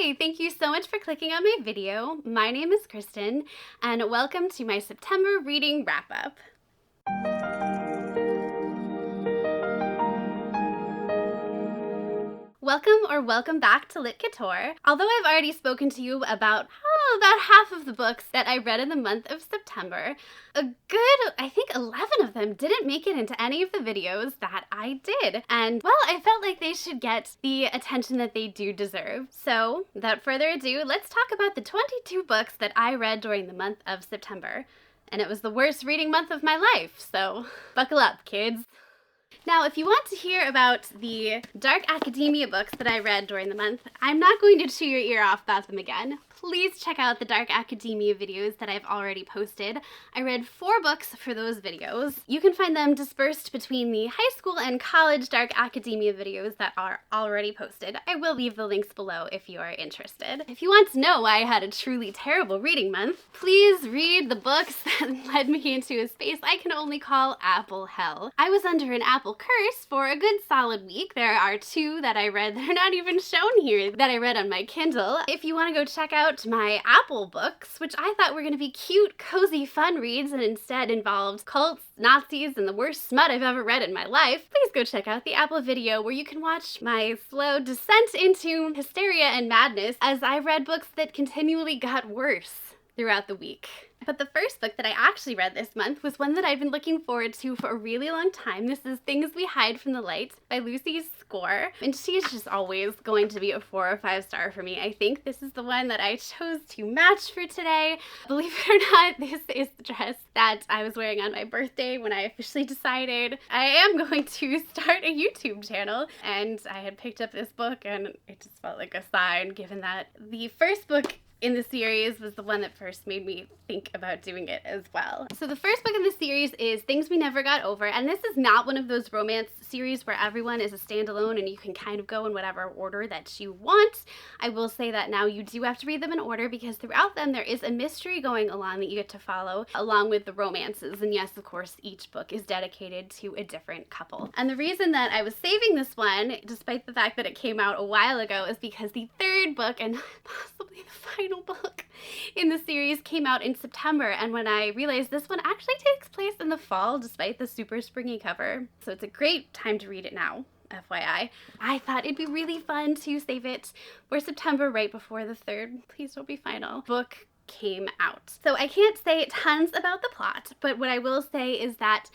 Hi, thank you so much for clicking on my video. My name is Kristen, and welcome to my September reading wrap-up. Welcome back to Lit Couture. Although I've already spoken to you about half of the books that I read in the month of September, a good, I think 11 of them didn't make it into any of the videos that I did. And well, I felt like they should get the attention that they do deserve. So without further ado, let's talk about the 22 books that I read during the month of September. And it was the worst reading month of my life, so buckle up, kids. Now, if you want to hear about the dark academia books that I read during the month, I'm not going to chew your ear off about them again. Please check out the dark academia videos that I've already posted. I read 4 books for those videos. You can find them dispersed between the high school and college dark academia videos that are already posted. I will leave the links below if you are interested. If you want to know why I had a truly terrible reading month, please read the books that led me into a space I can only call Apple hell. I was under an Apple curse for a good solid week. There are 2 that I read that are not even shown here that I read on my Kindle. If you want to go check out my Apple books, which I thought were going to be cute, cozy, fun reads and instead involved cults, Nazis, and the worst smut I've ever read in my life, please go check out the Apple video where you can watch my slow descent into hysteria and madness as I read books that continually got worse throughout the week. But the first book that I actually read this month was one that I've been looking forward to for a really long time. This is Things We Hide from the Light by Lucy Score, and she's just always going to be a 4 or 5 star for me. I think this is the one that I chose to match for today. Believe it or not, this is the dress that I was wearing on my birthday when I officially decided I am going to start a YouTube channel, and I had picked up this book and it just felt like a sign, given that the first book in the series was the one that first made me think about doing it as well. So the first book in the series is Things We Never Got Over, and this is not one of those romance series where everyone is a standalone and you can kind of go in whatever order that you want. I will say that now you do have to read them in order because throughout them there is a mystery going along that you get to follow along with the romances, and yes, of course, each book is dedicated to a different couple. And the reason that I was saving this one, despite the fact that it came out a while ago, is because the third book, and possibly the final book in the series, came out in September, and when I realized this one actually takes place in the fall despite the super springy cover, so it's a great time to read it now. FYI, I thought it'd be really fun to save it for September right before the third, please don't be final, book came out. So I can't say tons about the plot, but what I will say is that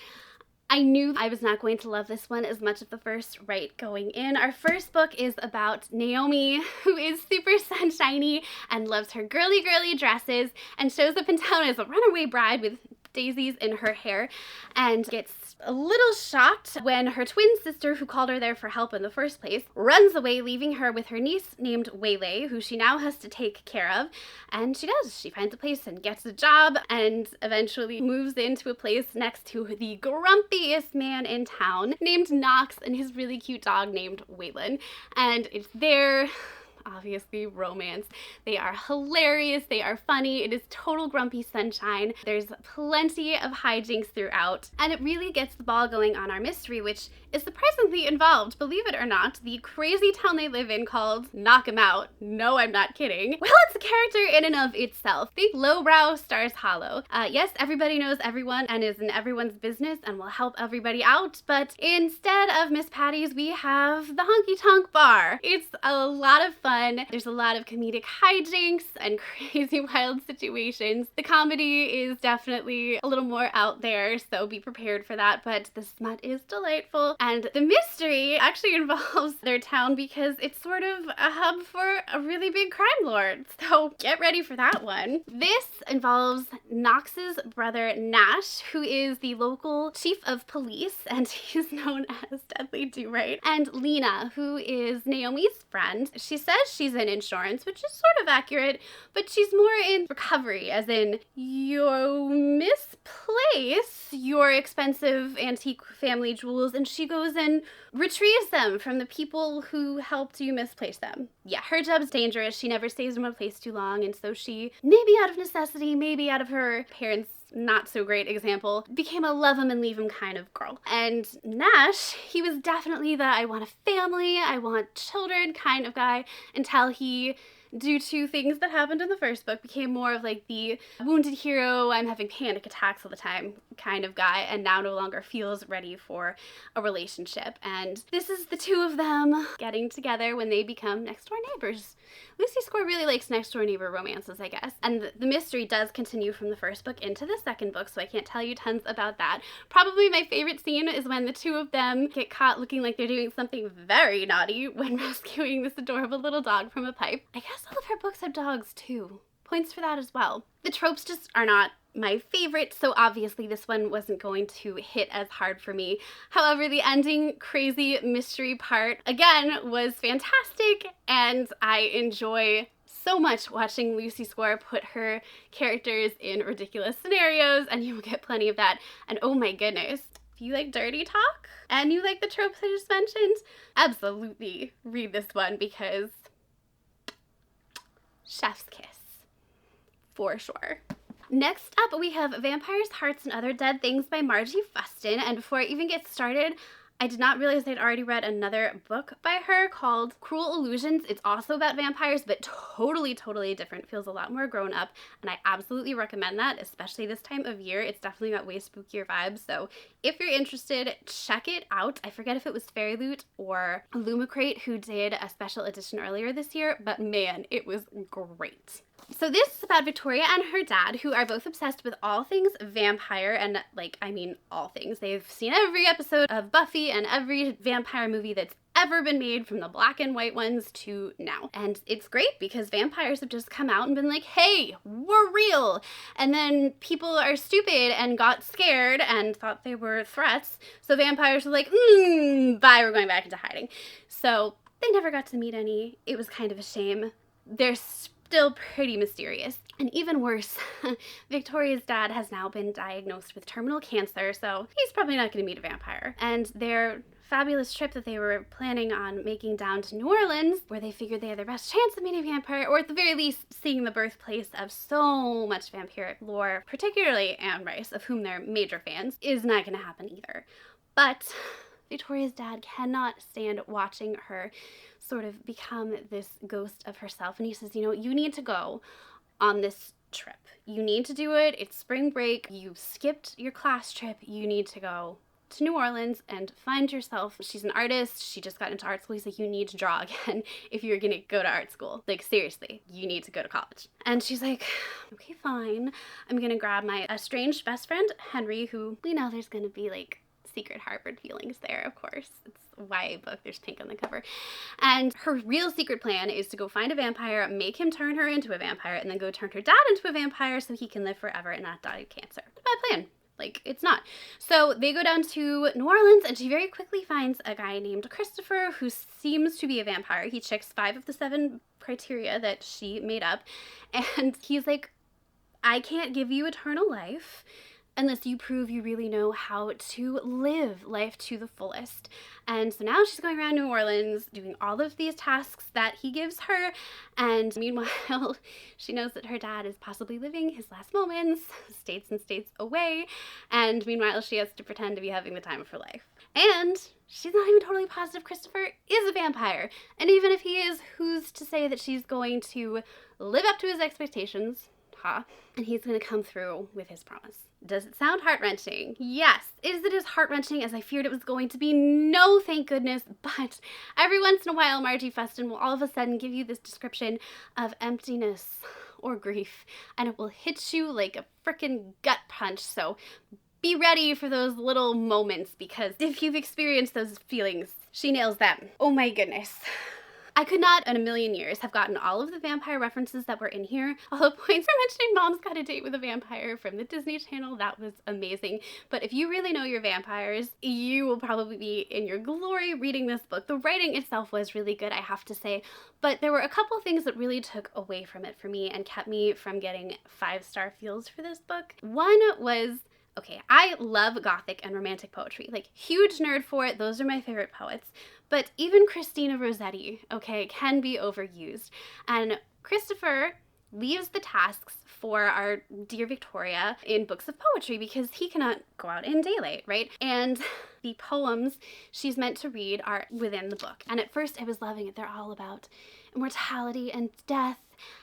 I knew I was not going to love this one as much of the first right going in. Our first book is about Naomi, who is super sunshiny and loves her girly dresses and shows up in town as a runaway bride with daisies in her hair and gets a little shocked when her twin sister, who called her there for help in the first place, runs away, leaving her with her niece named Waylay, who she now has to take care of. And she does. She finds a place and gets a job and eventually moves into a place next to the grumpiest man in town named Knox and his really cute dog named Waylon. And it's their obviously romance. They are hilarious, they are funny, it is total grumpy sunshine. There's plenty of hijinks throughout, and it really gets the ball going on our mystery, which is surprisingly involved, believe it or not, the crazy town they live in called Knock 'Em Out. No, I'm not kidding. Well, it's a character in and of itself. Think lowbrow Stars Hollow. Yes, everybody knows everyone and is in everyone's business and will help everybody out, but instead of Miss Patty's, we have the Honky Tonk Bar. It's a lot of fun. There's a lot of comedic hijinks and crazy wild situations. The comedy is definitely a little more out there, so be prepared for that, but the smut is delightful. And the mystery actually involves their town because it's sort of a hub for a really big crime lord, so get ready for that one. This involves Knox's brother Nash, who is the local chief of police, and he's known as Dudley Do-Right, and Lena, who is Naomi's friend. She says she's in insurance, which is sort of accurate, but she's more in recovery, as in you misplace your expensive antique family jewels and she goes and retrieves them from the people who helped you misplace them. Yeah, her job's dangerous. She never stays in one place too long, and so she, maybe out of necessity, maybe out of her parents' not so great example, became a love him and leave him kind of girl. And Nash, he was definitely the I want a family, I want children kind of guy, until he due to things that happened in the first book, became more of like the wounded hero, I'm having panic attacks all the time kind of guy, and now no longer feels ready for a relationship. And this is the two of them getting together when they become next door neighbors. Lucy Score really likes next door neighbor romances, I guess. And the mystery does continue from the first book into the second book, so I can't tell you tons about that. Probably my favorite scene is when the two of them get caught looking like they're doing something very naughty when rescuing this adorable little dog from a pipe. I guess all of her books have dogs too. Points for that as well. The tropes just are not my favorite, so obviously this one wasn't going to hit as hard for me. However, the ending crazy mystery part, again, was fantastic, and I enjoy so much watching Lucy Score put her characters in ridiculous scenarios, and you will get plenty of that. And oh my goodness, if you like dirty talk and you like the tropes I just mentioned, absolutely read this one, because chef's kiss for sure. Next up, we have Vampires, Hearts, and Other Dead Things by Margie Fuston. And before I even get started, I did not realize I'd already read another book by her called Cruel Illusions. It's also about vampires, but totally different. Feels a lot more grown up, and I absolutely recommend that, especially this time of year. It's definitely got way spookier vibes, so if you're interested, check it out. I forget if it was Fairy Loot or Lumicrate who did a special edition earlier this year, but man, it was great. So this is about Victoria and her dad, who are both obsessed with all things vampire, and like, I mean all things. They've seen every episode of Buffy and every vampire movie that's ever been made, from the black and white ones to now. And it's great because vampires have just come out and been like, hey, we're real. And then people are stupid and got scared and thought they were threats. So vampires were like, bye, we're going back into hiding. So they never got to meet any. It was kind of a shame. They're still pretty mysterious. And even worse, Victoria's dad has now been diagnosed with terminal cancer, so he's probably not going to meet a vampire. And their fabulous trip that they were planning on making down to New Orleans, where they figured they had their best chance of meeting a vampire, or at the very least seeing the birthplace of so much vampiric lore, particularly Anne Rice, of whom they're major fans, is not going to happen either. But Victoria's dad cannot stand watching her sort of become this ghost of herself, and he says, you know, you need to go on this trip. You need to do it. It's spring break. You skipped your class trip. You need to go to New Orleans and find yourself. She's an artist. She just got into art school. He's like, you need to draw again if you're gonna go to art school. Like, seriously, you need to go to college. And she's like, okay, fine. I'm gonna grab my estranged best friend, Henry, who we know there's gonna be like secret harbored feelings there, of course. It's a YA book, there's pink on the cover. And her real secret plan is to go find a vampire, make him turn her into a vampire, and then go turn her dad into a vampire so he can live forever and not die of cancer. It's a bad plan. Like, it's not. So they go down to New Orleans, and she very quickly finds a guy named Christopher who seems to be a vampire. He checks 5 of the 7 criteria that she made up, and he's like, I can't give you eternal life unless you prove you really know how to live life to the fullest. And so now she's going around New Orleans doing all of these tasks that he gives her, and meanwhile she knows that her dad is possibly living his last moments states and states away, and meanwhile she has to pretend to be having the time of her life. And she's not even totally positive Christopher is a vampire, and even if he is, who's to say that she's going to live up to his expectations? And he's going to come through with his promise. Does it sound heart-wrenching? Yes. Is it as heart-wrenching as I feared it was going to be? No, thank goodness. But every once in a while, Margie Fuston will all of a sudden give you this description of emptiness or grief, and it will hit you like a frickin' gut punch. So be ready for those little moments, because if you've experienced those feelings, she nails them. Oh my goodness. I could not in a million years have gotten all of the vampire references that were in here. All the points for mentioning Mom's Got a Date with a Vampire from the Disney Channel, that was amazing. But if you really know your vampires, you will probably be in your glory reading this book. The writing itself was really good, I have to say, but there were a couple things that really took away from it for me and kept me from getting 5-star feels for this book. One was, okay, I love Gothic and Romantic poetry, like huge nerd for it. Those are my favorite poets. But even Christina Rossetti, okay, can be overused. And Christopher leaves the tasks for our dear Victoria in books of poetry because he cannot go out in daylight, right? And the poems she's meant to read are within the book. And at first I was loving it. They're all about immortality and death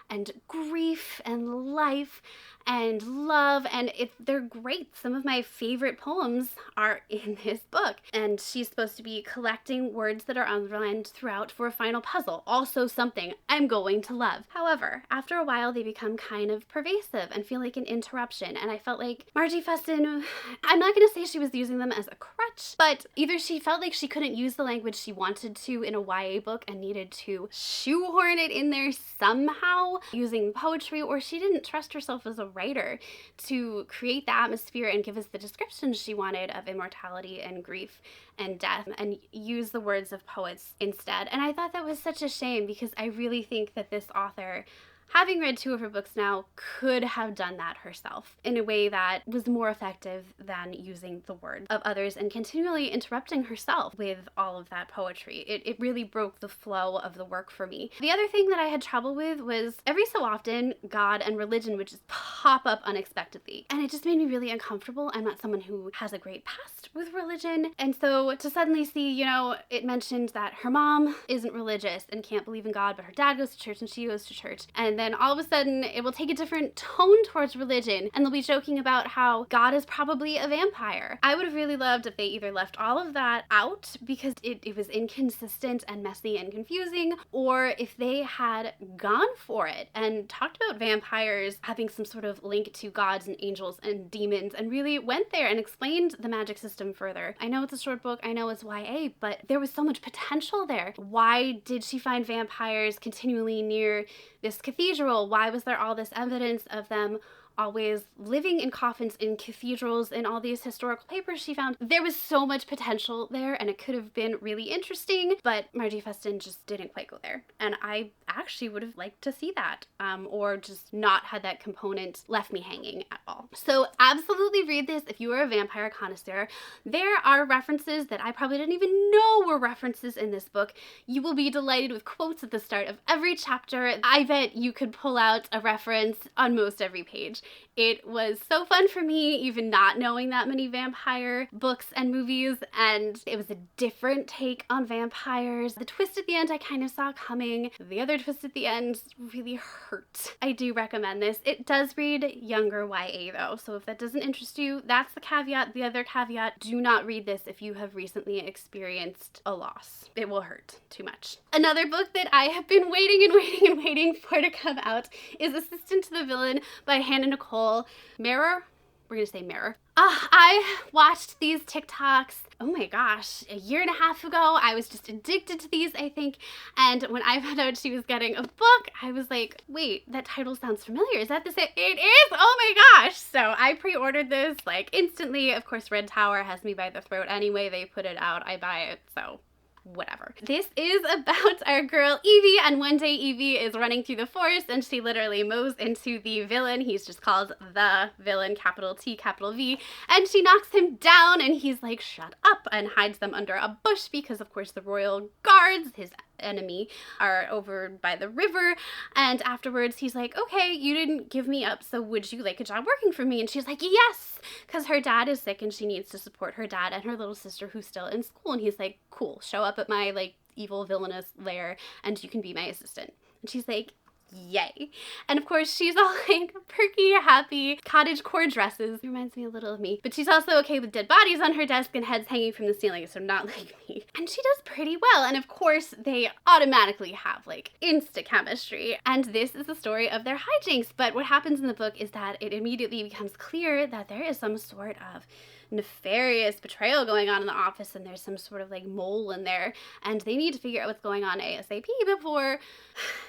and grief and life and love, and they're great. Some of my favorite poems are in this book, and she's supposed to be collecting words that are underlined throughout for a final puzzle, also something I'm going to love. However, after a while they become kind of pervasive and feel like an interruption, and I felt like Margie Feston, I'm not going to say she was using them as a crutch, but either she felt like she couldn't use the language she wanted to in a YA book and needed to shoehorn it in there somehow using poetry, or she didn't trust herself as a writer to create the atmosphere and give us the descriptions she wanted of immortality and grief and death, and use the words of poets instead. And I thought that was such a shame, because I really think that this author, having read 2 of her books now, could have done that herself in a way that was more effective than using the words of others and continually interrupting herself with all of that poetry. It really broke the flow of the work for me. The other thing that I had trouble with was every so often God and religion would just pop up unexpectedly, and it just made me really uncomfortable. I'm not someone who has a great past with religion, and so to suddenly see, it mentioned that her mom isn't religious and can't believe in God, but her dad goes to church and she goes to church, and then all of a sudden it will take a different tone towards religion, and they'll be joking about how God is probably a vampire. I would have really loved if they either left all of that out because it was inconsistent and messy and confusing, or if they had gone for it and talked about vampires having some sort of link to gods and angels and demons and really went there and explained the magic system further. I know it's a short book, I know it's YA, but there was so much potential there. Why did she find vampires continually near this cathedral? Why was there all this evidence of them always living in coffins in cathedrals and all these historical papers she found? There was so much potential there, and it could have been really interesting, but Margie Feston just didn't quite go there. And I actually would have liked to see that, or just not had that component left me hanging at all. So absolutely read this if you are a vampire connoisseur. There are references that I probably didn't even know were references in this book. You will be delighted with quotes at the start of every chapter. I bet you could pull out a reference on most every page. It was so fun for me, even not knowing that many vampire books and movies, and it was a different take on vampires. The twist at the end I kind of saw coming. The other twist at the end really hurt. I do recommend this. It does read younger YA though, so if that doesn't interest you, that's the caveat. The other caveat, do not read this if you have recently experienced a loss. It will hurt too much. Another book that I have been waiting for to come out is Assistant to the Villain by Hannah Nicole Mirror. We're gonna say Mirror. I watched these TikToks, oh my gosh, a year and a half ago. I was just addicted to these, I think. And when I found out she was getting a book, I was like, wait, that title sounds familiar. Is that the same? It is? Oh my gosh. So I pre-ordered this like instantly. Of course, Red Tower has me by the throat anyway. They put it out, I buy it, so whatever. This is about our girl Evie, and one day Evie is running through the forest and she literally mows into the villain. He's just called the villain, capital T, capital V, and she knocks him down and he's like, shut up, and hides them under a bush because of course the royal guards, his enemy, are over by the river. And afterwards he's like, okay, you didn't give me up, so would you like a job working for me? And she's like, yes, because her dad is sick and she needs to support her dad and her little sister who's still in school. And he's like, cool, show up at my like evil villainous lair and you can be my assistant. And she's like, yay. And of course she's all like perky, happy, cottagecore dresses. It reminds me a little of me. But she's also okay with dead bodies on her desk and heads hanging from the ceiling, so not like me. And she does pretty well. And of course they automatically have like insta chemistry. And this is the story of their hijinks. But what happens in the book is that it immediately becomes clear that there is some sort of nefarious betrayal going on in the office, and there's some sort of like mole in there, and they need to figure out what's going on ASAP before,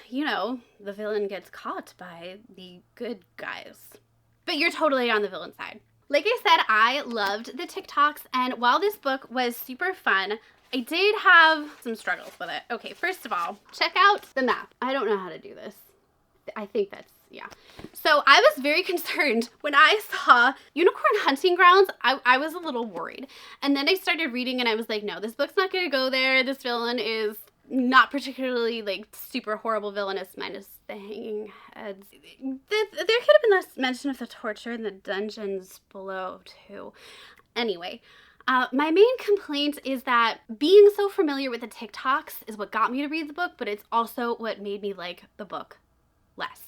you know, the villain gets caught by the good guys. But you're totally on the villain side. Like I said, I loved the TikToks, and while this book was super fun, I did have some struggles with it. Okay, first of all, check out the map. I don't know how to do this. I think that's, yeah. So I was very concerned when I saw Unicorn Hunting Grounds. I was a little worried. And then I started reading and I was like, no, this book's not going to go there. This villain is not particularly like super horrible villainous, minus the hanging heads. There could have been less mention of the torture in the dungeons below too. Anyway, my main complaint is that being so familiar with the TikToks is what got me to read the book, but it's also what made me like the book less.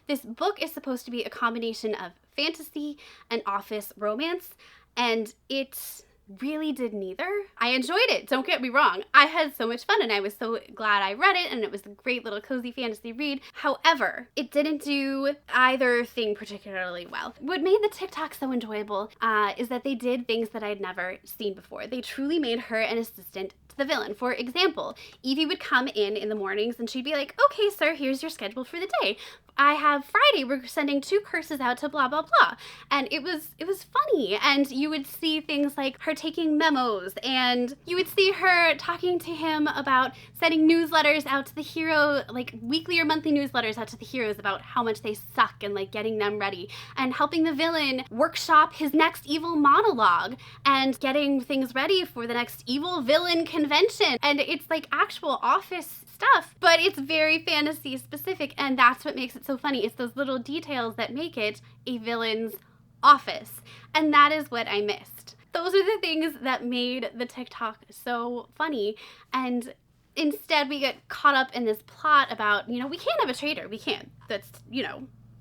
This book is supposed to be a combination of fantasy and office romance, and it really did neither. I enjoyed it, don't get me wrong. I had so much fun and I was so glad I read it, and it was a great little cozy fantasy read. However, it didn't do either thing particularly well. What made the TikTok so enjoyable is that they did things that I'd never seen before. They truly made her an assistant to the villain. For example, Evie would come in the mornings and she'd be like, okay, sir, here's your schedule for the day. I have Friday, we're sending 2 curses out to blah, blah, blah. And it was funny. And you would see things like her taking memos, and you would see her talking to him about sending newsletters out to the hero, like weekly or monthly newsletters out to the heroes about how much they suck and like getting them ready, and helping the villain workshop his next evil monologue and getting things ready for the next evil villain convention. And it's like actual office stuff, but it's very fantasy specific, and that's what makes it so funny. It's those little details that make it a villain's office, and that is what I missed. Those are the things that made the TikTok so funny, and instead we get caught up in this plot about, we can't have a traitor. We can't. That's,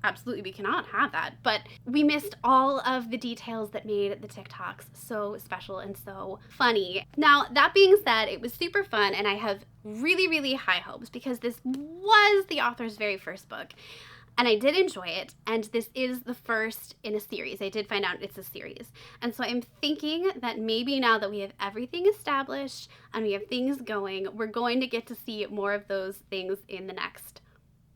absolutely, we cannot have that. But we missed all of the details that made the TikToks so special and so funny. Now, that being said, it was super fun, and I have really, really high hopes because this was the author's very first book. And I did enjoy it, and this is the first in a series. I did find out it's a series. And so I'm thinking that maybe now that we have everything established and we have things going, we're going to get to see more of those things in the next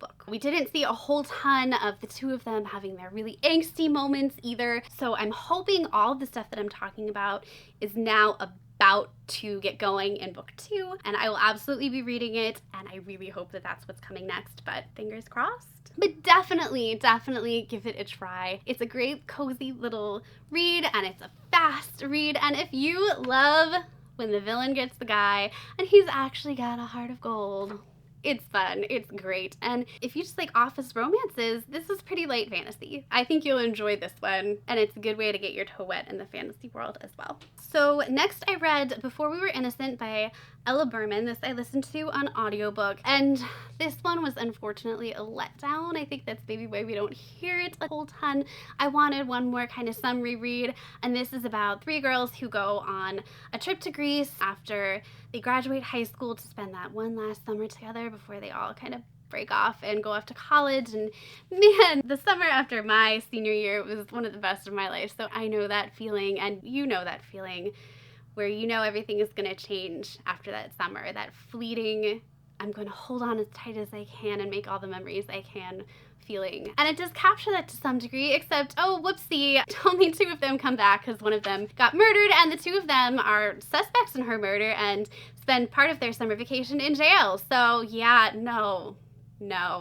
book. We didn't see a whole ton of the two of them having their really angsty moments either. So I'm hoping all the stuff that I'm talking about is now about to get going in book 2, and I will absolutely be reading it, and I really hope that that's what's coming next, but fingers crossed. But definitely give it a try. It's a great cozy little read, and it's a fast read, and if you love when the villain gets the guy and he's actually got a heart of gold, it's fun, it's great. And if you just like office romances, this is pretty light fantasy. I think you'll enjoy this one, and it's a good way to get your toe wet in the fantasy world as well. So next I read Before We Were Innocent by Ella Berman. This I listened to on audiobook, and this one was unfortunately a letdown. I think that's maybe why we don't hear it a whole ton. I wanted one more kind of summary read, and this is about 3 girls who go on a trip to Greece after they graduate high school to spend that one last summer together before they all kind of break off and go off to college. And man, the summer after my senior year was one of the best of my life, so I know that feeling, and you know that feeling where everything is going to change after that summer, that fleeting, I'm going to hold on as tight as I can and make all the memories I can feeling. And it does capture that to some degree, except, oh, whoopsie, only 2 of them come back because one of them got murdered, and the 2 of them are suspects in her murder and spend part of their summer vacation in jail. So yeah, no,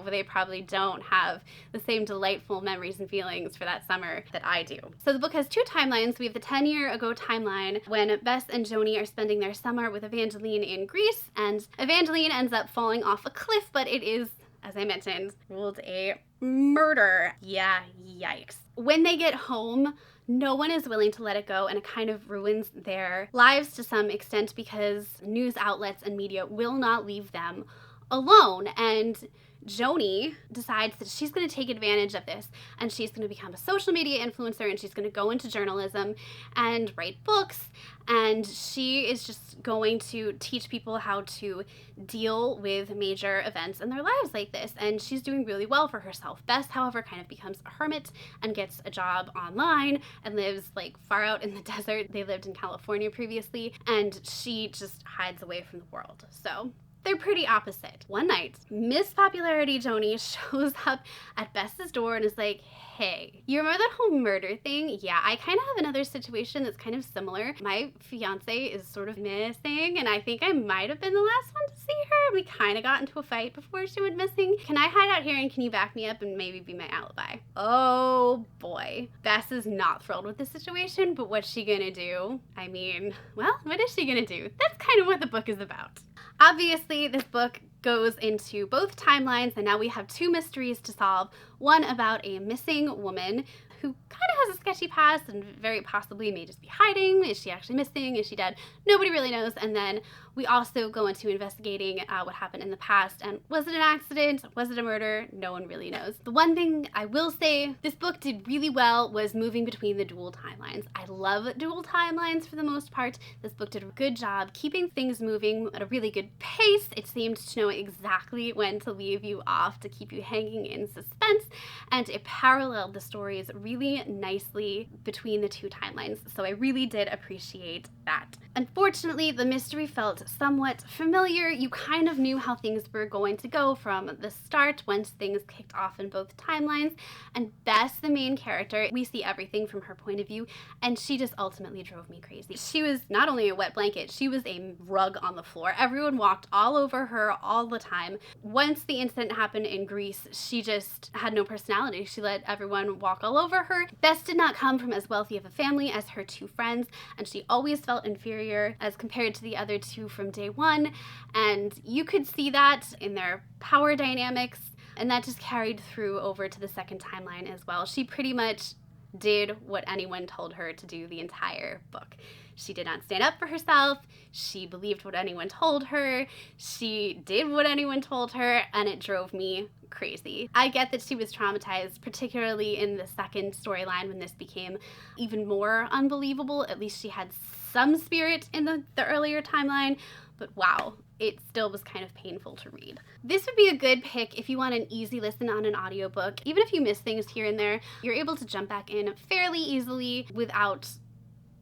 they probably don't have the same delightful memories and feelings for that summer that I do. So the book has 2 timelines. We have the 10-year-ago timeline when Bess and Joni are spending their summer with Evangeline in Greece, and Evangeline ends up falling off a cliff, but it is, as I mentioned, ruled a murder. Yeah, yikes. When they get home, no one is willing to let it go, and it kind of ruins their lives to some extent because news outlets and media will not leave them alone. And Joni decides that she's going to take advantage of this, and she's going to become a social media influencer, and she's going to go into journalism and write books, and she is just going to teach people how to deal with major events in their lives like this, and she's doing really well for herself. Bess, however, kind of becomes a hermit and gets a job online and lives like far out in the desert. They lived in California previously, and she just hides away from the world. So they're pretty opposite. One night, Miss Popularity Joni shows up at Bess's door and is like, hey, you remember that whole murder thing? Yeah, I kind of have another situation that's kind of similar. My fiance is sort of missing, and I think I might have been the last one to see her. We kind of got into a fight before she went missing. Can I hide out here and can you back me up and maybe be my alibi? Oh boy. Bess is not thrilled with the situation, but what's she gonna do? I mean, well, what is she gonna do? That's kind of what the book is about. Obviously, this book goes into both timelines, and now we have 2 mysteries to solve. One about a missing woman who kind of has a sketchy past and very possibly may just be hiding. Is she actually missing? Is she dead? Nobody really knows. And then We also go into investigating what happened in the past, and was it an accident? Was it a murder? No one really knows. The one thing I will say this book did really well was moving between the dual timelines. I love dual timelines for the most part. This book did a good job keeping things moving at a really good pace. It seemed to know exactly when to leave you off to keep you hanging in suspense, and it paralleled the stories really nicely between the two timelines, so I really did appreciate that. Unfortunately, the mystery felt somewhat familiar. You kind of knew how things were going to go from the start once things kicked off in both timelines, and Bess, the main character, we see everything from her point of view, and she just ultimately drove me crazy. She was not only a wet blanket, she was a rug on the floor. Everyone walked all over her all the time. Once the incident happened in Greece, she just had no personality. She let everyone walk all over her. Bess did not come from as wealthy of a family as her two friends, and she always felt inferior as compared to the other two from day one, and you could see that in their power dynamics, and that just carried through over to the second timeline as well. She pretty much did what anyone told her to do the entire book. She did not stand up for herself. She believed what anyone told her. She did what anyone told her, and it drove me crazy. I get that she was traumatized, particularly in the second storyline when this became even more unbelievable. At least she had some spirit in the earlier timeline, but wow, it still was kind of painful to read. This would be a good pick if you want an easy listen on an audiobook. Even if you miss things here and there, you're able to jump back in fairly easily without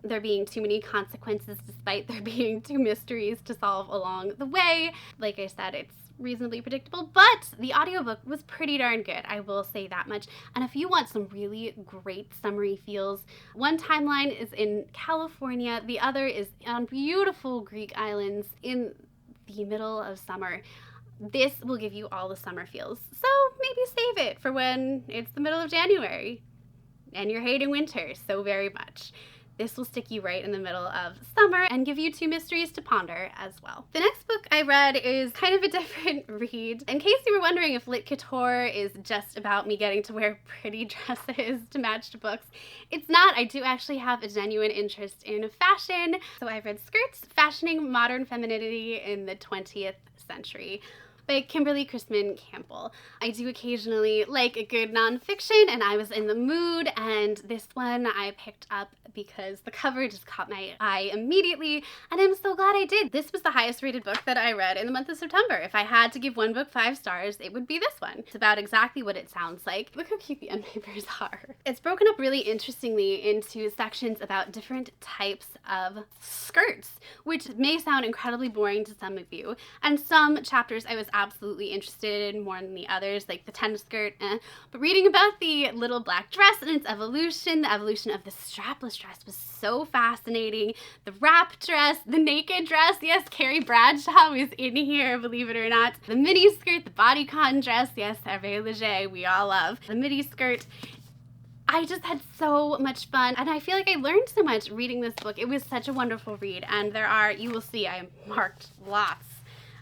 there being too many consequences, despite there being two mysteries to solve along the way. Like I said, it's reasonably predictable, but the audiobook was pretty darn good, I will say that much. And if you want some really great summery feels, one timeline is in California, the other is on beautiful Greek islands in the middle of summer. This will give you all the summer feels, so maybe save it for when it's the middle of January and you're hating winter so very much. This will stick you right in the middle of summer and give you two mysteries to ponder as well. The next book I read is kind of a different read. In case you were wondering if Lit Couture is just about me getting to wear pretty dresses to match the books, it's not. I do actually have a genuine interest in fashion. So I read Skirts, Fashioning Modern Femininity in the 20th Century by Kimberly Crispin Campbell. I do occasionally like a good nonfiction, and I was in the mood, and this one I picked up because the cover just caught my eye immediately, and I'm so glad I did. This was the highest rated book that I read in the month of September. If I had to give one book 5 stars, it would be this one. It's about exactly what it sounds like. Look how cute the end papers are. It's broken up really interestingly into sections about different types of skirts, which may sound incredibly boring to some of you, and some chapters I was absolutely interested in more than the others, like the tennis skirt, but reading about the little black dress and its evolution, the evolution of the strapless dress was so fascinating. The wrap dress, the naked dress, yes, Carrie Bradshaw was in here, believe it or not. The mini skirt, the bodycon dress, yes, Hervé Leger, we all love. The midi skirt. I just had so much fun, and I feel like I learned so much reading this book. It was such a wonderful read, and there are, you will see, I marked lots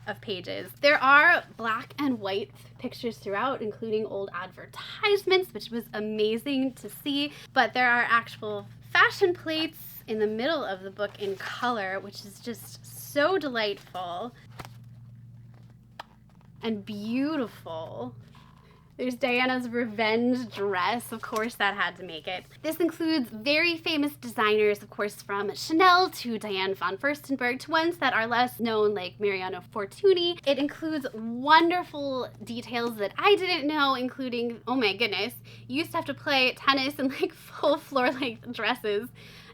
of pages. There are black and white pictures throughout, including old advertisements, which was amazing to see, but there are actual fashion plates in the middle of the book in color, which is just so delightful and beautiful. There's Diana's revenge dress. Of course, that had to make it. This includes very famous designers, of course, from Chanel to Diane von Furstenberg to ones that are less known, like Mariano Fortuny. It includes wonderful details that I didn't know, including, oh my goodness, you used to have to play tennis in like full floor-length dresses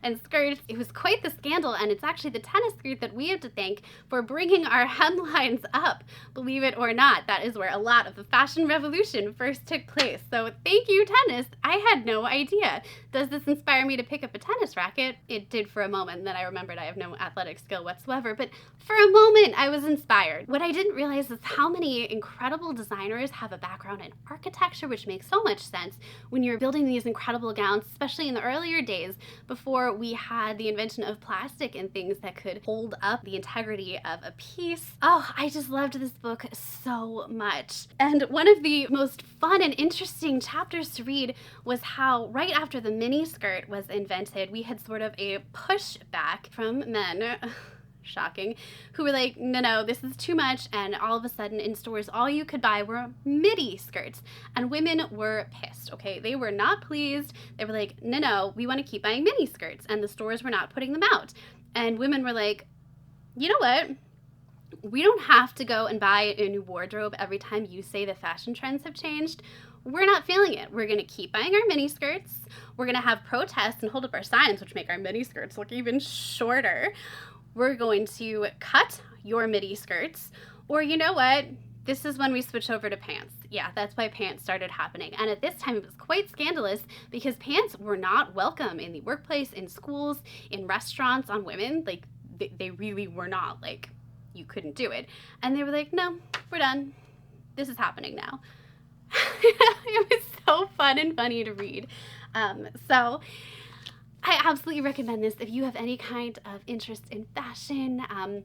and skirts. It was quite the scandal, and it's actually the tennis skirt that we have to thank for bringing our hemlines up, believe it or not. That is where a lot of the fashion revolution first took place. So thank you, tennis. I had no idea. Does this inspire me to pick up a tennis racket? It did for a moment, and then I remembered I have no athletic skill whatsoever, but for a moment I was inspired. What I didn't realize is how many incredible designers have a background in architecture, which makes so much sense when you're building these incredible gowns, especially in the earlier days before we had the invention of plastic and things that could hold up the integrity of a piece. Oh, I just loved this book so much. And one of the most fun and interesting chapters to read was how right after the mini skirt was invented, we had sort of a pushback from men shocking, who were like, no, this is too much. And all of a sudden in stores, all you could buy were midi skirts. And women were pissed, okay? They were not pleased. They were like, no, we want to keep buying mini skirts. And the stores were not putting them out. And women were like, you know what? We don't have to go and buy a new wardrobe every time you say the fashion trends have changed. We're not feeling it. We're going to keep buying our mini skirts. We're going to have protests and hold up our signs, which make our mini skirts look even shorter. We're going to cut your midi skirts. Or you know what? This is when we switch over to pants. Yeah, that's why pants started happening. And at this time, it was quite scandalous because pants were not welcome in the workplace, in schools, in restaurants on women. Like, they really were not. Like, you couldn't do it. And they were like, no, we're done. This is happening now. It was so fun and funny to read. So I absolutely recommend this if you have any kind of interest in fashion. And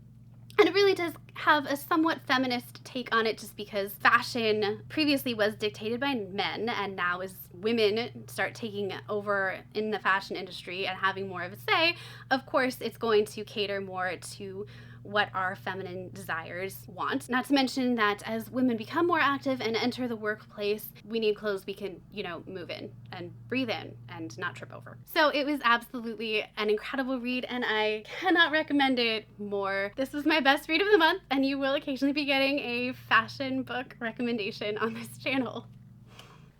it really does have a somewhat feminist take on it, just because fashion previously was dictated by men, and now as women start taking over in the fashion industry and having more of a say, of course it's going to cater more to what our feminine desires want. Not to mention that as women become more active and enter the workplace, we need clothes we can, move in and breathe in and not trip over. So it was absolutely an incredible read, and I cannot recommend it more. This was my best read of the month, and you will occasionally be getting a fashion book recommendation on this channel.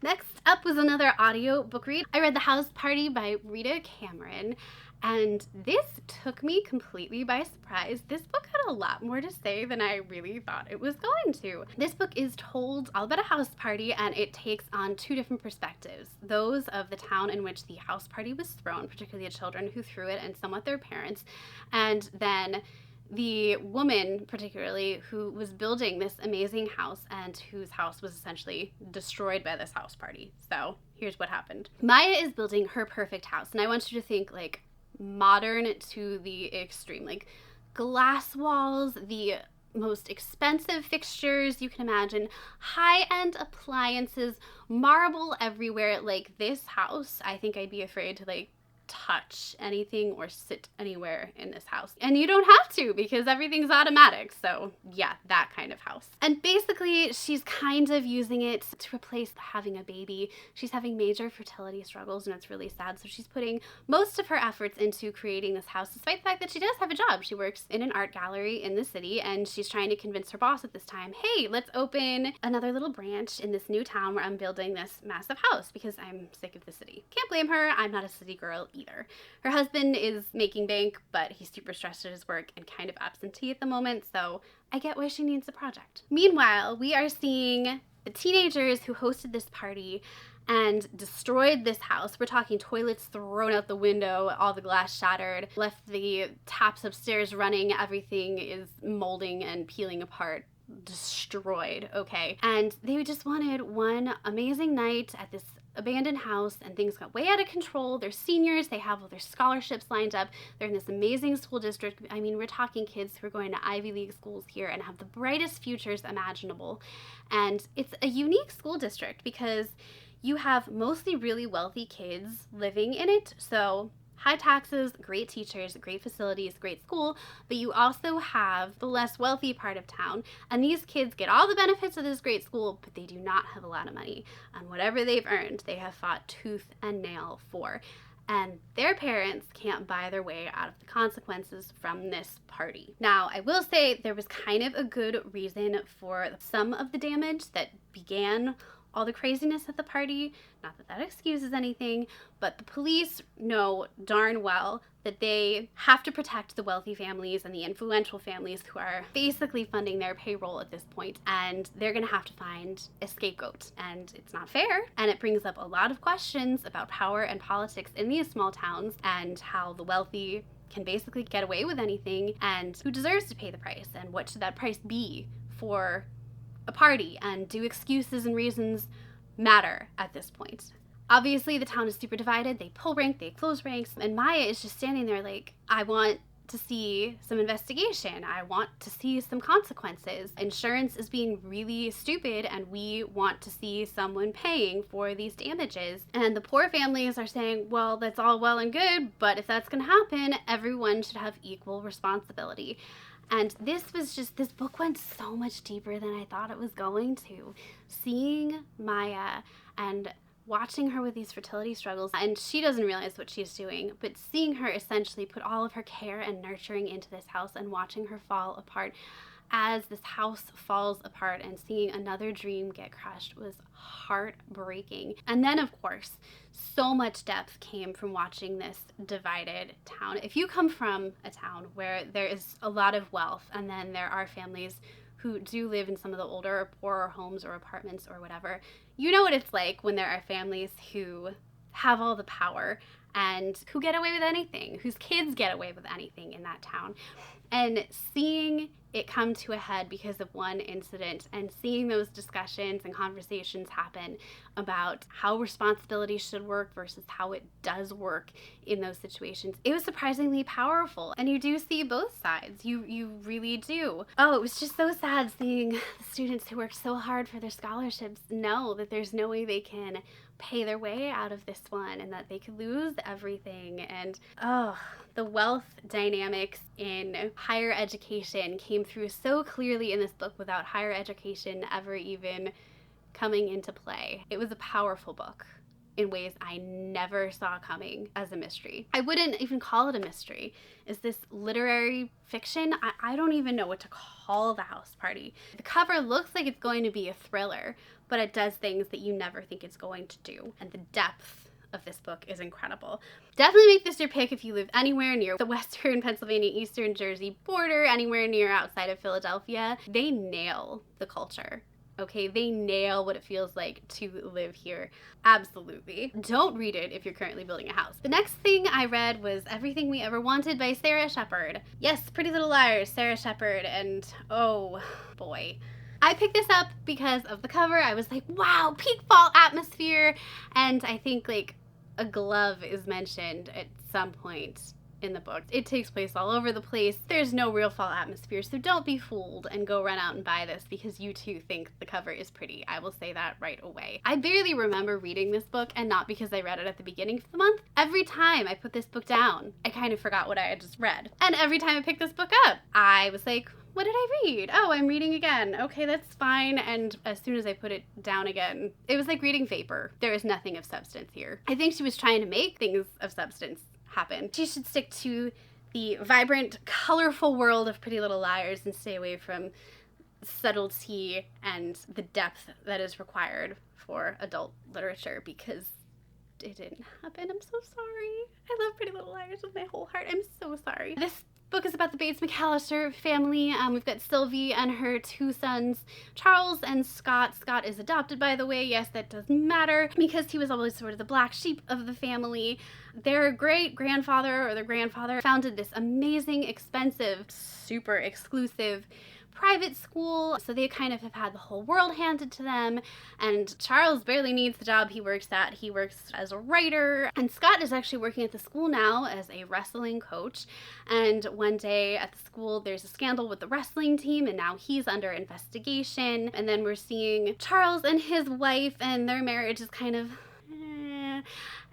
Next up was another audio book read. I read The House Party by Rita Cameron, and this took me completely by surprise. This book had a lot more to say than I really thought it was going to. This book is told all about a house party, and it takes on two different perspectives. Those of the town in which the house party was thrown, particularly the children who threw it and somewhat their parents, and then the woman, particularly, who was building this amazing house and whose house was essentially destroyed by this house party. So here's what happened. Maya is building her perfect house, and I want you to think like modern to the extreme, like glass walls, the most expensive fixtures you can imagine, high-end appliances, marble everywhere. Like, this house, I think I'd be afraid to like touch anything or sit anywhere in this house. And you don't have to, because everything's automatic. So yeah, that kind of house. And basically she's kind of using it to replace having a baby. She's having major fertility struggles, and it's really sad. So she's putting most of her efforts into creating this house, despite the fact that she does have a job. She works in an art gallery in the city, and she's trying to convince her boss at this time, hey, let's open another little branch in this new town where I'm building this massive house because I'm sick of the city. Can't blame her. I'm not a city girl either. Her husband is making bank, but he's super stressed at his work and kind of absentee at the moment, so I get why she needs a project. Meanwhile, we are seeing the teenagers who hosted this party and destroyed this house. We're talking toilets thrown out the window, all the glass shattered, left the taps upstairs running, everything is molding and peeling apart. Destroyed, okay? And they just wanted one amazing night at this abandoned house, and things got way out of control. They're seniors, they have all their scholarships lined up, they're in this amazing school district. I mean, we're talking kids who are going to Ivy League schools here and have the brightest futures imaginable. And it's a unique school district because you have mostly really wealthy kids living in it, so high taxes, great teachers, great facilities, great school, but you also have the less wealthy part of town, and these kids get all the benefits of this great school, but they do not have a lot of money, and whatever they've earned, they have fought tooth and nail for, and their parents can't buy their way out of the consequences from this party. Now, I will say there was kind of a good reason for some of the damage that began all the craziness at the party. Not that that excuses anything, but the police know darn well that they have to protect the wealthy families and the influential families who are basically funding their payroll at this point, and they're gonna have to find a scapegoat, and it's not fair, and it brings up a lot of questions about power and politics in these small towns and how the wealthy can basically get away with anything, and who deserves to pay the price, and what should that price be for a party, and do excuses and reasons matter at this point? Obviously, the town is super divided. They pull rank, they close ranks, and Maya is just standing there like, I want to see some investigation. I want to see some consequences. Insurance is being really stupid, and we want to see someone paying for these damages. And the poor families are saying, well, that's all well and good, but if that's going to happen, everyone should have equal responsibility. And this book went so much deeper than I thought it was going to. Seeing Maya and watching her with these fertility struggles, and she doesn't realize what she's doing, but seeing her essentially put all of her care and nurturing into this house and watching her fall apart as this house falls apart and seeing another dream get crushed was heartbreaking. And then, of course, so much depth came from watching this divided town. If you come from a town where there is a lot of wealth and then there are families who do live in some of the older or poorer homes or apartments or whatever, you know what it's like when there are families who have all the power and who get away with anything, whose kids get away with anything in that town. And seeing it come to a head because of one incident and seeing those discussions and conversations happen about how responsibility should work versus how it does work in those situations, it was surprisingly powerful. And you do see both sides. You really do. Oh, it was just so sad seeing the students who worked so hard for their scholarships know that there's no way they can pay their way out of this one and that they could lose everything. And the wealth dynamics in higher education came through so clearly in this book without higher education ever even coming into play. It was a powerful book in ways I never saw coming as a mystery. I wouldn't even call it a mystery. Is this literary fiction? I don't even know what to call The House Party. The cover looks like it's going to be a thriller, but it does things that you never think it's going to do. And the depth of this book is incredible. Definitely make this your pick if you live anywhere near the western Pennsylvania, eastern Jersey border, anywhere near outside of Philadelphia. They nail the culture. Okay, they nail what it feels like to live here. Absolutely. Don't read it if you're currently building a house. The next thing I read was Everything We Ever Wanted by Sarah Shepard. Yes, Pretty Little Liars, Sarah Shepard, and oh boy. I picked this up because of the cover. I was like, wow, peak fall atmosphere. And I think like a glove is mentioned at some point in the book. It takes place all over the place. There's no real fall atmosphere, so don't be fooled and go run out and buy this because you too think the cover is pretty. I will say that right away. I barely remember reading this book, and not because I read it at the beginning of the month. Every time I put this book down, I kind of forgot what I had just read. And every time I picked this book up, I was like, what did I read? Oh, I'm reading again. Okay, that's fine. And as soon as I put it down again, it was like reading vapor. There is nothing of substance here. I think she was trying to make things of substance happen. She should stick to the vibrant, colorful world of Pretty Little Liars and stay away from subtlety and the depth that is required for adult literature because it didn't happen. I'm so sorry. I love Pretty Little Liars with my whole heart. I'm so sorry. This book is about the Bates McAllister family. We've got Sylvie and her two sons, Charles and Scott. Scott is adopted, by the way. Yes, that doesn't matter because he was always sort of the black sheep of the family. Their great-grandfather or their grandfather founded this amazing, expensive, super exclusive private school, so they kind of have had the whole world handed to them, and Charles barely needs the job he works at. He works as a writer, and Scott is actually working at the school now as a wrestling coach, and one day at the school there's a scandal with the wrestling team, and now he's under investigation, and then we're seeing Charles and his wife, and their marriage is kind of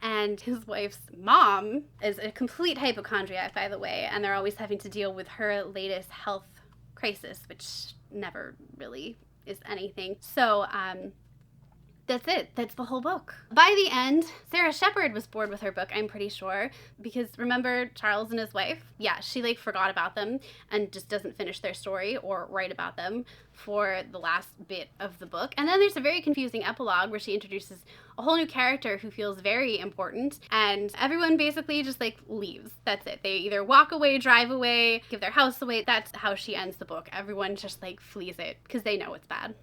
and his wife's mom is a complete hypochondriac, by the way, and they're always having to deal with her latest health crisis, which never really is anything. So that's it. That's the whole book. By the end, Sarah Shepard was bored with her book, I'm pretty sure, because remember Charles and his wife? Yeah, she like forgot about them and just doesn't finish their story or write about them for the last bit of the book. And then there's a very confusing epilogue where she introduces a whole new character who feels very important, and everyone basically just like leaves. That's it. They either walk away, drive away, give their house away. That's how she ends the book. Everyone just like flees it because they know it's bad.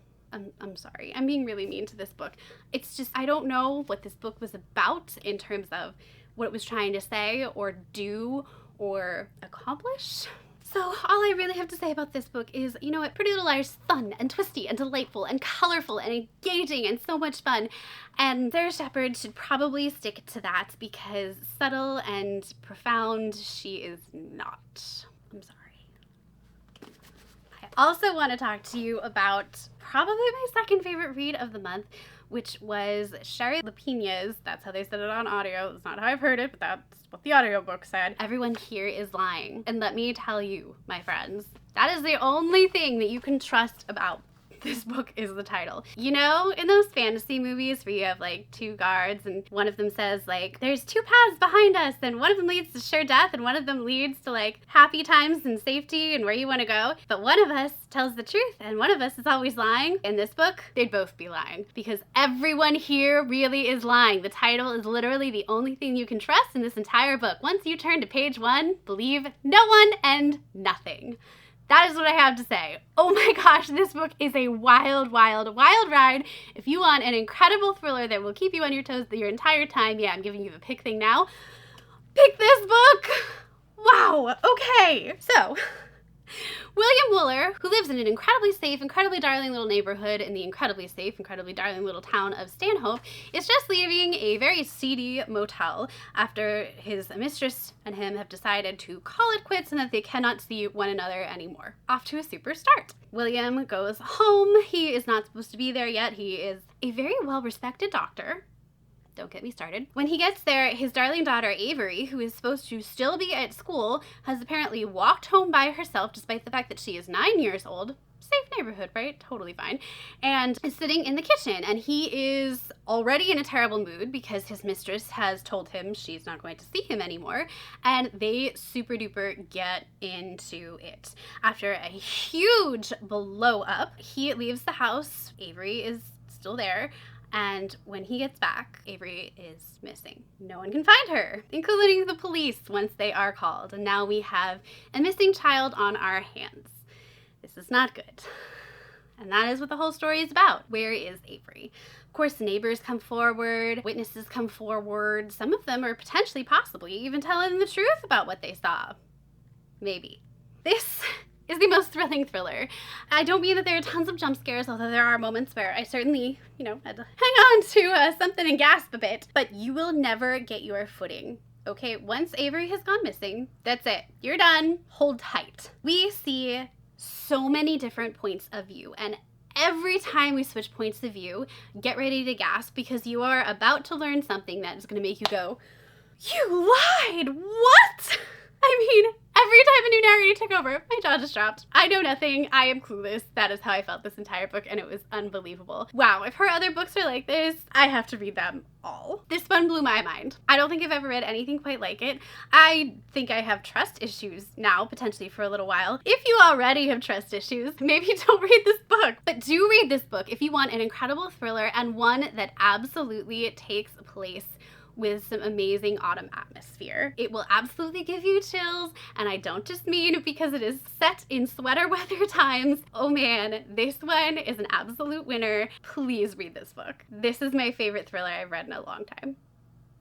I'm sorry. I'm being really mean to this book. It's just, I don't know what this book was about in terms of what it was trying to say or do or accomplish. So all I really have to say about this book is, you know what, Pretty Little Liars is fun and twisty and delightful and colorful and engaging and so much fun. And Sarah Shepard should probably stick to that because subtle and profound she is not. I'm sorry. I also want to talk to you about probably my second favorite read of the month, which was Sherry Lapina's, that's how they said it on audio, it's not how I've heard it, but that's what the audiobook said, Everyone Here is Lying. And let me tell you, my friends, that is the only thing that you can trust about this book is the title. You know, in those fantasy movies where you have like two guards and one of them says like, there's two paths behind us and one of them leads to sure death and one of them leads to like happy times and safety and where you want to go. But one of us tells the truth and one of us is always lying. In this book, they'd both be lying because everyone here really is lying. The title is literally the only thing you can trust in this entire book. Once you turn to page 1, believe no one and nothing. That is what I have to say. Oh my gosh, this book is a wild, wild, wild ride. If you want an incredible thriller that will keep you on your toes your entire time, yeah, I'm giving you the pick thing now. Pick this book! Wow, okay. So, William Wooler, who lives in an incredibly safe, incredibly darling little neighborhood in the incredibly safe, incredibly darling little town of Stanhope, is just leaving a very seedy motel after his mistress and him have decided to call it quits and that they cannot see one another anymore. Off to a super start. William goes home. He is not supposed to be there yet. He is a very well-respected doctor. Don't get me started. When he gets there, his darling daughter Avery, who is supposed to still be at school, has apparently walked home by herself despite the fact that she is 9 years old. Safe neighborhood, right? Totally fine. And is sitting in the kitchen, and he is already in a terrible mood because his mistress has told him she's not going to see him anymore, and they super duper get into it. After a huge blow up, he leaves the house. Avery is still there. And when he gets back, Avery is missing. No one can find her, including the police once they are called. And now we have a missing child on our hands. This is not good. And that is what the whole story is about. Where is Avery? Of course, neighbors come forward, witnesses come forward. Some of them are potentially, possibly, even telling the truth about what they saw. Maybe. This is the most thrilling thriller. I don't mean that there are tons of jump scares, although there are moments where I certainly, had to hang on to something and gasp a bit. But you will never get your footing. Okay, once Avery has gone missing, that's it. You're done. Hold tight. We see so many different points of view, and every time we switch points of view, get ready to gasp because you are about to learn something that is going to make you go, "You lied! What?" I mean, every time a new narrator took over, my jaw just dropped. I know nothing. I am clueless. That is how I felt this entire book, and it was unbelievable. Wow, if her other books are like this, I have to read them all. This one blew my mind. I don't think I've ever read anything quite like it. I think I have trust issues now, potentially for a little while. If you already have trust issues, maybe don't read this book. But do read this book if you want an incredible thriller and one that absolutely takes place with some amazing autumn atmosphere. It will absolutely give you chills, and I don't just mean because it is set in sweater weather times. Oh man, this one is an absolute winner. Please read this book. This is my favorite thriller I've read in a long time.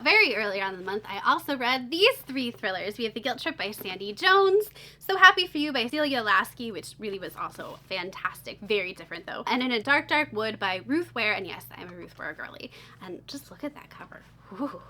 Very early on in the month, I also read these 3 thrillers. We have The Guilt Trip by Sandy Jones, So Happy for You by Celia Lasky, which really was also fantastic, very different though, and In a Dark, Dark Wood by Ruth Ware, and yes, I'm a Ruth Ware girly, and just look at that cover. Ooh.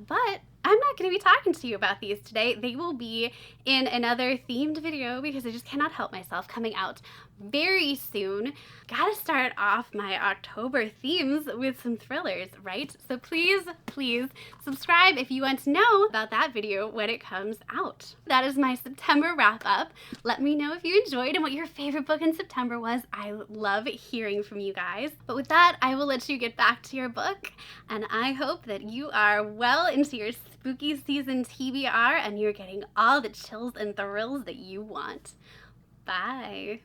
But I'm not going to be talking to you about these today. They will be in another themed video because I just cannot help myself, coming out very soon. Gotta start off my October themes with some thrillers, right? So please, please subscribe if you want to know about that video when it comes out. That is my September wrap up. Let me know if you enjoyed and what your favorite book in September was. I love hearing from you guys. But with that, I will let you get back to your book, and I hope that you are well into your spooky season TBR and you're getting all the chills and thrills that you want. Bye.